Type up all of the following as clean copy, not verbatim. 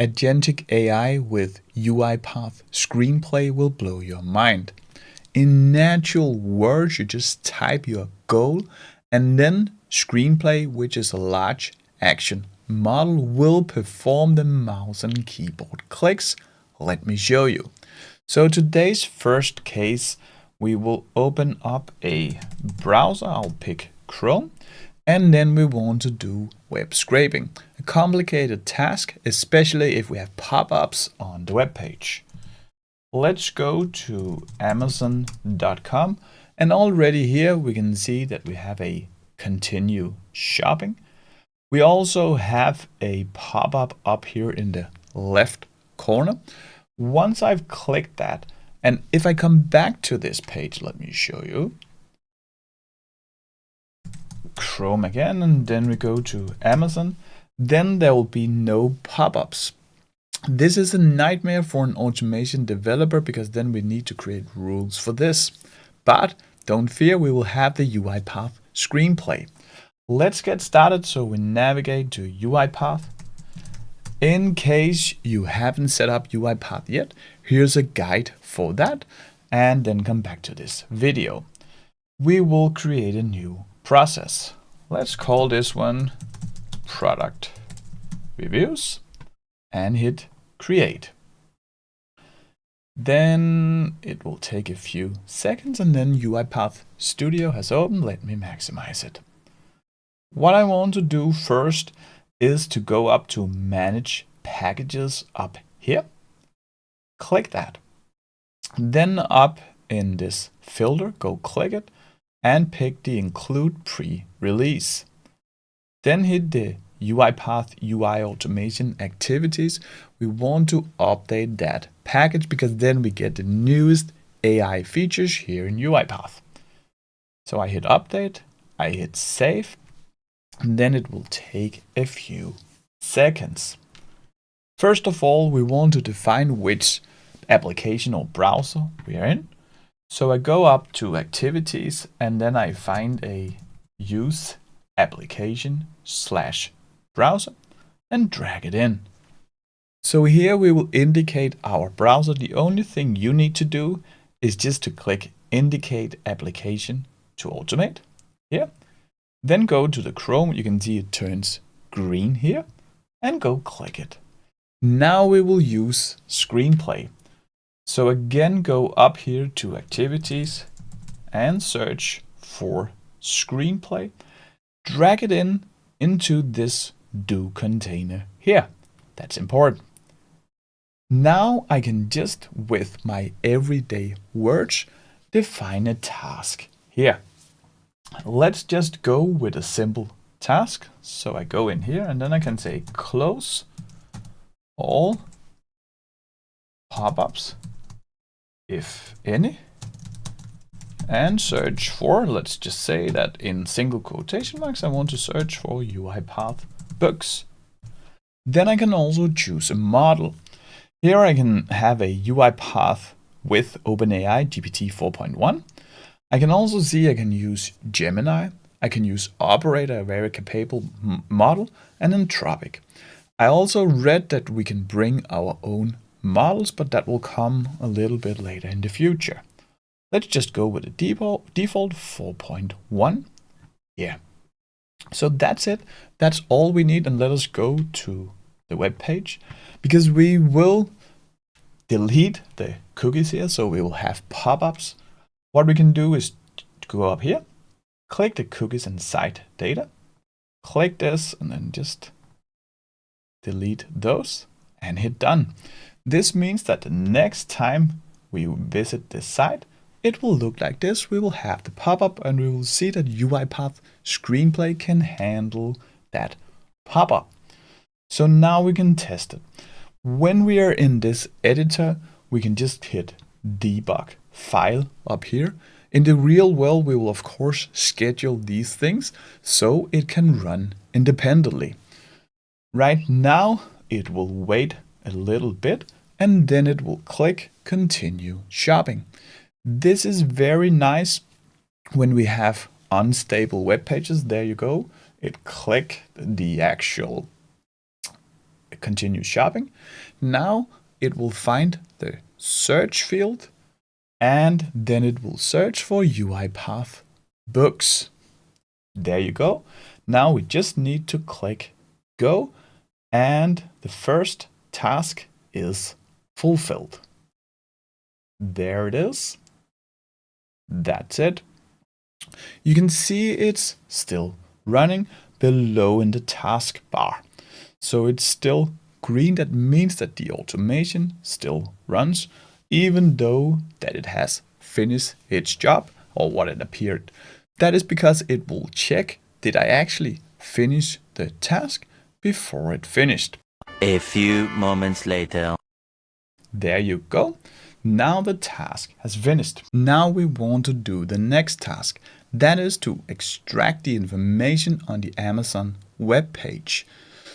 Agentic AI with UiPath ScreenPlay will blow your mind. In natural words, you just type your goal and then ScreenPlay, which is a large action model, will perform the mouse and keyboard clicks. Let me show you. So today's first case, we will open up a browser. I'll pick Chrome. And then we want to do web scraping, a complicated task, especially if we have pop-ups on the web page. Let's go to Amazon.com, and already here we can see that we have a continue shopping. We also have a pop-up up here in the left corner. Once I've clicked that, and if I come back to this page, let me show you. Chrome again, and then we go to Amazon, then there will be no pop-ups. This is a nightmare for an automation developer because then we need to create rules for this. But don't fear, we will have the UiPath ScreenPlay. Let's get started. So we navigate to UiPath. In case you haven't set up UiPath yet, here's a guide for that, and then come back to this video. We will create a new process. Let's call this one product reviews and hit create. Then it will take a few seconds and then UiPath Studio has opened. Let me maximize it. What I want to do first is to go up to manage packages up here. Click that. Then up in this filter, go click it and pick the include pre-release. Then hit the UiPath.UIAutomation.Activities. We want to update that package because then we get the newest AI features here in UiPath. So I hit update, I hit save, and then it will take a few seconds. First of all, we want to define which application or browser we are in. So I go up to activities and then I find a use application/browser and drag it in. So here we will indicate our browser. The only thing you need to do is just to click indicate application to automate here. Then go to the Chrome. You can see it turns green here and go click it. Now we will use ScreenPlay. So again, go up here to activities and search for ScreenPlay. Drag it into this do container here. That's important. Now I can just, with my everyday words, define a task here. Let's just go with a simple task. So I go in here and then I can say close all pop-ups, if any, and search for, let's just say that in single quotation marks, I want to search for UiPath books. Then I can also choose a model. Here I can have a UiPath with OpenAI GPT 4.1. I can also see I can use Gemini. I can use Operator, a very capable model, and Anthropic. I also read that we can bring our own models, but that will come a little bit later in the future. Let's just go with the default 4.1. Yeah. So that's it. That's all we need. And let us go to the web page because we will delete the cookies here. So we will have pop-ups. What we can do is go up here, click the cookies and site data, click this and then just delete those and hit done. This means that the next time we visit this site, it will look like this. We will have the pop-up and we will see that UiPath ScreenPlay can handle that pop-up. So now we can test it. When we are in this editor, we can just hit Debug File up here. In the real world, we will of course schedule these things so it can run independently. Right now, it will wait a little bit and then it will click continue shopping. This is very nice when we have unstable web pages. There you go. It click the actual continue shopping. Now it will find the search field and then it will search for UiPath books. There you go. Now we just need to click go and the first task is fulfilled. There it is. That's it. You can see it's still running below in the taskbar. So it's still green. That means that the automation still runs, even though that it has finished its job or what it appeared. That is because it will check, did I actually finish the task before it finished? A few moments later. There you go. Now the task has finished. Now we want to do the next task. That is to extract the information on the Amazon web page.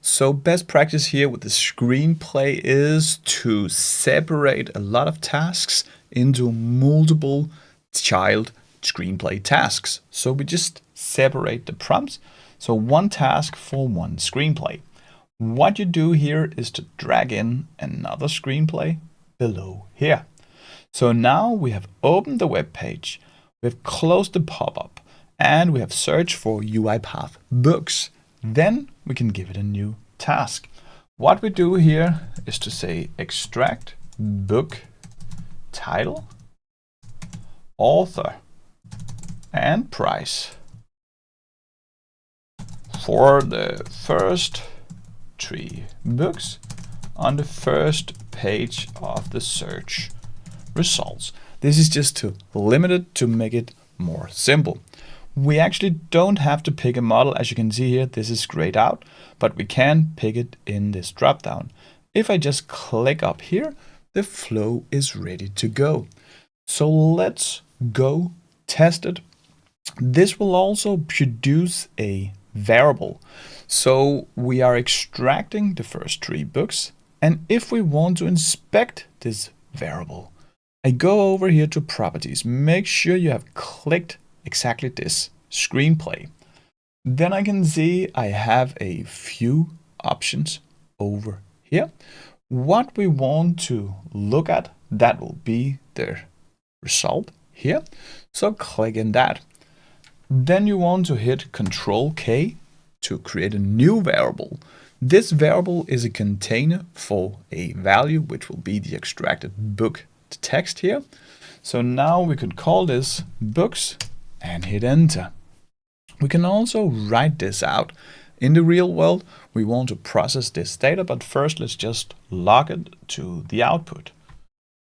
So best practice here with the ScreenPlay is to separate a lot of tasks into multiple child ScreenPlay tasks. So we just separate the prompts. So one task for one ScreenPlay. What you do here is to drag in another ScreenPlay below here. So now we have opened the web page, we've closed the pop-up, and we have searched for UiPath books. Then we can give it a new task. What we do here is to say extract book title, author, and price for the first 3 books on the first page of the search results. This is just to limit it to make it more simple. We actually don't have to pick a model. As you can see here, this is grayed out, but we can pick it in this dropdown. If I just click up here, the flow is ready to go. So let's go test it. This will also produce a variable. So we are extracting the first 3 books. And if we want to inspect this variable, I go over here to properties. Make sure you have clicked exactly this ScreenPlay. Then I can see I have a few options over here. What we want to look at, that will be the result here. So click in that. Then you want to hit Ctrl+K to create a new variable. This variable is a container for a value, which will be the extracted book text here. So now we could call this books and hit enter. We can also write this out. In the real world, we want to process this data, but first let's just log it to the output.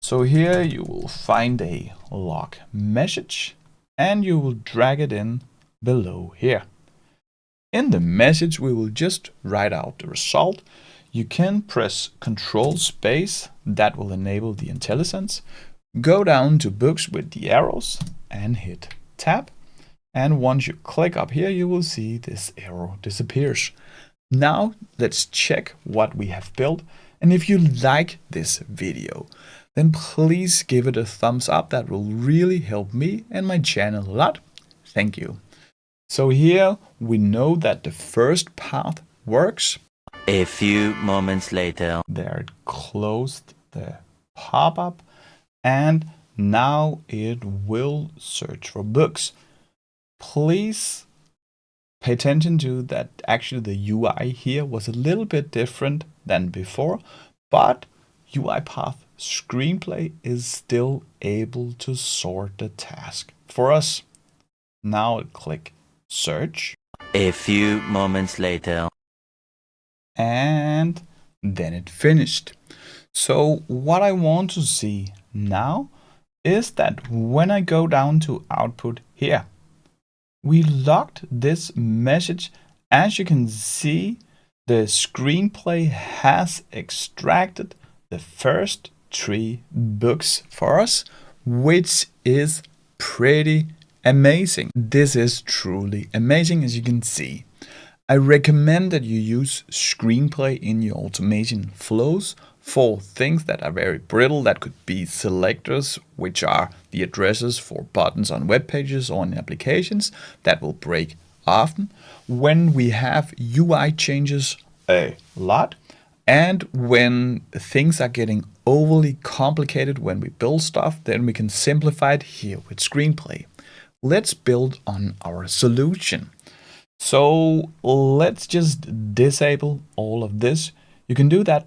So here you will find a log message and you will drag it in below here. In the message, we will just write out the result. You can press Ctrl+, that will enable the IntelliSense. Go down to books with the arrows and hit tab. And once you click up here, you will see this arrow disappears. Now let's check what we have built. And if you like this video, then please give it a thumbs up. That will really help me and my channel a lot. Thank you. So here we know that the first path works. A few moments later. There it closed the pop-up and now it will search for books. Please pay attention to that actually the UI here was a little bit different than before, but UiPath ScreenPlay is still able to sort the task for us. Now click search. A few moments later. And then it finished. So what I want to see now is that when I go down to output here, we logged this message. As you can see, the ScreenPlay has extracted the first 3 books for us, which is pretty amazing. This is truly amazing, as you can see. I recommend that you use ScreenPlay in your automation flows for things that are very brittle. That could be selectors, which are the addresses for buttons on web pages or in applications that will break often. When we have UI changes a lot And when things are getting overly complicated when we build stuff, then we can simplify it here with ScreenPlay. Let's build on our solution. So let's just disable all of this. You can do that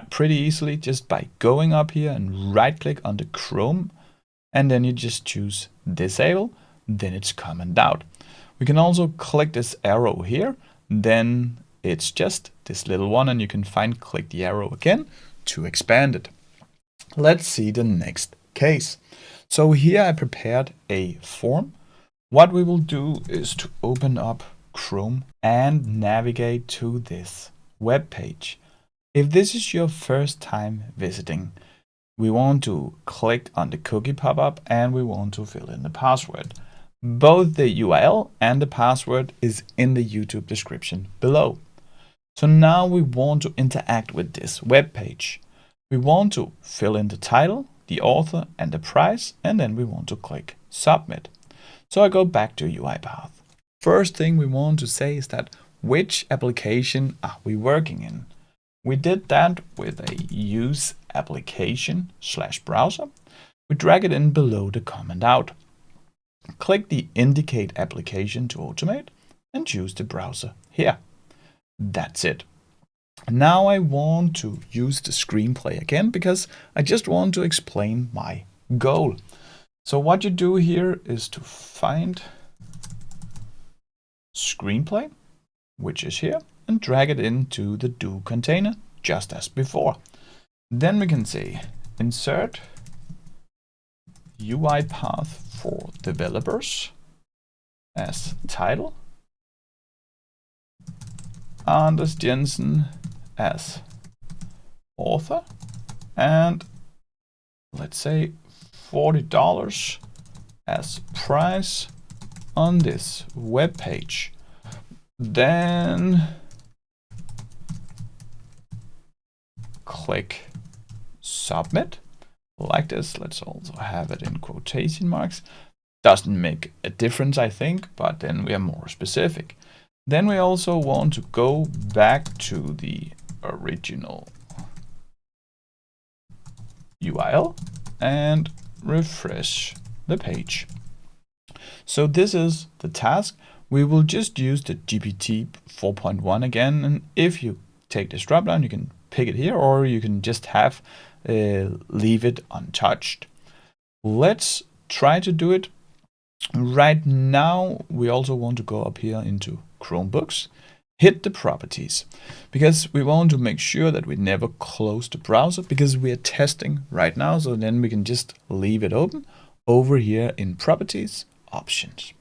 pretty easily just by going up here and right click on the Chrome, and then you just choose disable, then it's commented out. We can also click this arrow here, then it's just this little one, and you can click the arrow again to expand it. Let's see the next case. So here I prepared a form. What we will do is to open up Chrome and navigate to this web page. If this is your first time visiting, we want to click on the cookie pop-up and we want to fill in the password. Both the URL and the password is in the YouTube description below. So now we want to interact with this web page. We want to fill in the title, the author, and the price, and then we want to click submit. So I go back to UiPath. First thing we want to say is that which application are we working in? We did that with a use application /browser. We drag it in below the comment out. Click the indicate application to automate and choose the browser here. That's it. Now I want to use the ScreenPlay again because I just want to explain my goal. So what you do here is to find ScreenPlay, which is here, and drag it into the do container just as before. Then we can say insert UiPath for developers as title, Anders Jensen as author, and let's say $40 as price on this web page. Then click submit like this. Let's also have it in quotation marks. Doesn't make a difference, I think, but then we are more specific. Then we also want to go back to the original URL and refresh the page. So this is the task. We will just use the GPT 4.1 again, and if you take this dropdown, you can pick it here, or you can just have leave it untouched. Let's try to do it. Right now, we also want to go up here into Chromebooks, hit the properties, because we want to make sure that we never close the browser, because we are testing right now. So then we can just leave it open over here in properties options.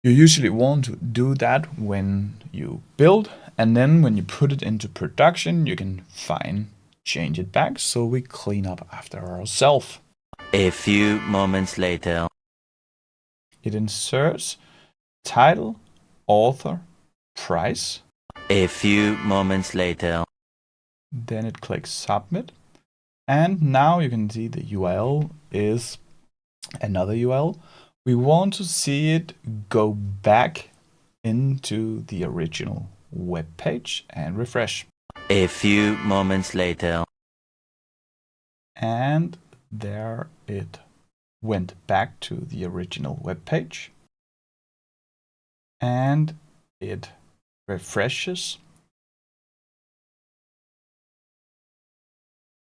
You usually want to do that when you build, and then when you put it into production, you can change it back so we clean up after ourselves. A few moments later. It inserts title, author, price. A few moments later. Then it clicks submit. And now you can see the URL is another URL. We want to see it go back into the original web page and refresh. A few moments later. And there it went back to the original web page. And it refreshes.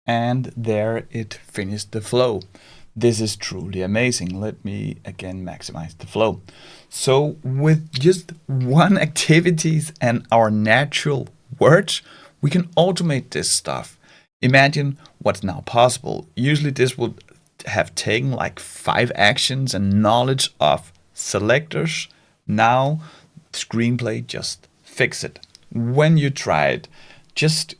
And there it finished the flow. This is truly amazing. Let me again maximize the flow. So with just one activities and our natural words, we can automate this stuff. Imagine what's now possible. Usually this would have taken like 5 actions and knowledge of selectors. Now ScreenPlay just fix it. When you try it, just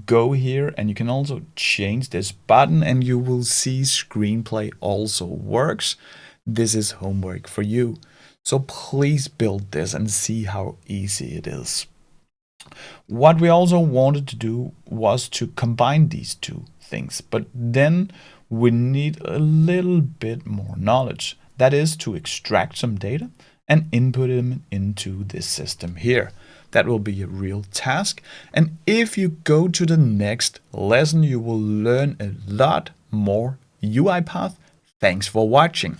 go here and you can also change this button and you will see ScreenPlay also works. This is homework for you. So please build this and see how easy it is. What we also wanted to do was to combine these two things, but then we need a little bit more knowledge. That is to extract some data and input them into this system here. That will be a real task. And if you go to the next lesson, you will learn a lot more UiPath. Thanks for watching.